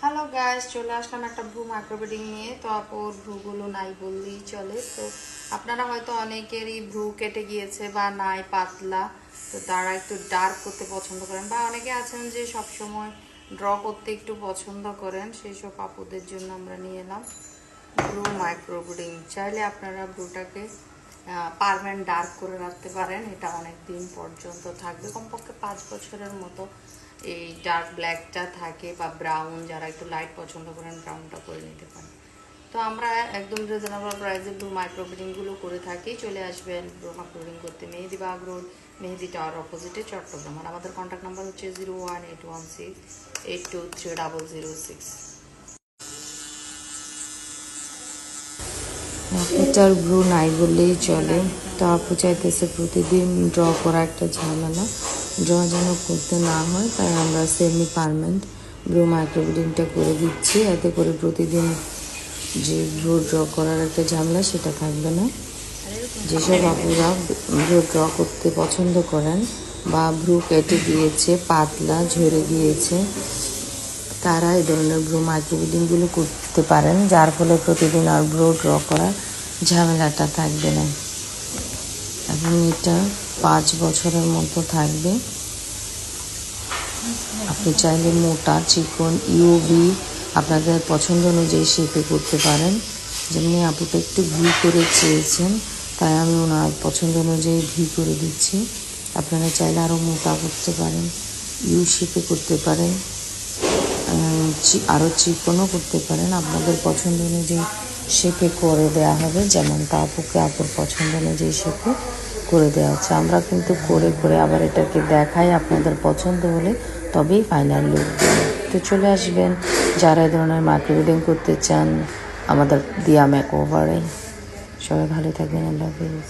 Hello guys, চলে আসলাম একটা ভ্রু মাইক্রোবেডিং নিয়ে। তো আপুর ভ্রুগুলো নাই বললেই চলে। তো আপনারা হয়তো অনেকেরই ভ্রু কেটে গিয়েছে বা নাই পাতলা, তো তারা একটু ডার্ক করতে পছন্দ করেন, বা অনেকে আছেন যে সবসময় ড্র করতে একটু পছন্দ করেন। সেই সব আপুদের জন্য আমরা নিয়ে এলাম ভ্রু মাইক্রোবেডিং। চাইলে আপনারা ভ্রুটাকে পার্মানেন্ট ডার্ক করে রাখতে পারেন। এটা অনেক দিন পর্যন্ত থাকবে, কমপক্ষে 5 বছরের মতো এই ডার্ক ব্ল্যাকটা থাকে, বা ব্রাউন, যারা একটু লাইট পছন্দ করেন ব্রাউনটা করে নিতে পারেন। তো আমরা একদম রিজনেবল প্রাইসে ভ্রু মাইক্রোবেডিংগুলো করে থাকি। চলে আসবেন ভ্রু মাইক্রোবেডিং করতে মেহেদি বাগ রোড, মেহেদি টাওয়ার অপোজিটে, চট্টগ্রাম। আর আমাদের কন্ট্যাক্ট নাম্বার হচ্ছে 018168230006। আপুটার ভ্রু নাই বললেই চলে। তো আপু চাইতেছে প্রতিদিন ড্র করা একটা ঝামেলা, ড্র যেন করতে না হয়, তাই আমরা সেমি পার্মানেন্ট ভ্রু মাইক্রোবেডিংটা করে দিচ্ছি। এতে করে প্রতিদিন যে ভ্রু ড্র করার একটা ঝামেলা সেটা থাকবে না। যেসব আপুরা ভ্রু ড্র করতে পছন্দ করেন বা ভ্রু কেটে গিয়েছে, পাতলা ঝরে গিয়েছে, তারা এই ধরনের ভ্রু মাইক্রোবেডিংগুলো করতে পারেন, যার ফলে প্রতিদিন আর ভ্রু ড্র করার ঝামেলাটা থাকবে না। এবং এটা 5 বছরের মতো থাকবে। আপনি চাইলে মোটা, চিকন, ইউভি আপনাদের পছন্দ অনুযায়ী শেপে করতে পারেন। যেমনি আপুটা একটু ভি করে চেয়েছেন, তাই আমি ওনার পছন্দ অনুযায়ী ভি করে দিচ্ছি। আপনারা চাইলে আরও মোটা করতে পারেন, ইউ শেপে করতে পারেন, আরও চিকনও করতে পারেন। আপনাদের পছন্দ অনুযায়ী শেপে করে দেওয়া হবে, যেমনটা আপুকে আপুর পছন্দ অনুযায়ী শেপে করে দেওয়া হচ্ছে। আমরা কিন্তু করে করে আবার এটাকে দেখাই, আপনাদের পছন্দ হলে তবেই ফাইনাল লুক দেব। তো চলে আসবেন যারা এই ধরনের মাইক্রোবেডিং করতে চান আমাদের দিয়া মেকওভারে। সবাই ভালো থাকবেন, আল্লাহ হাফেজ।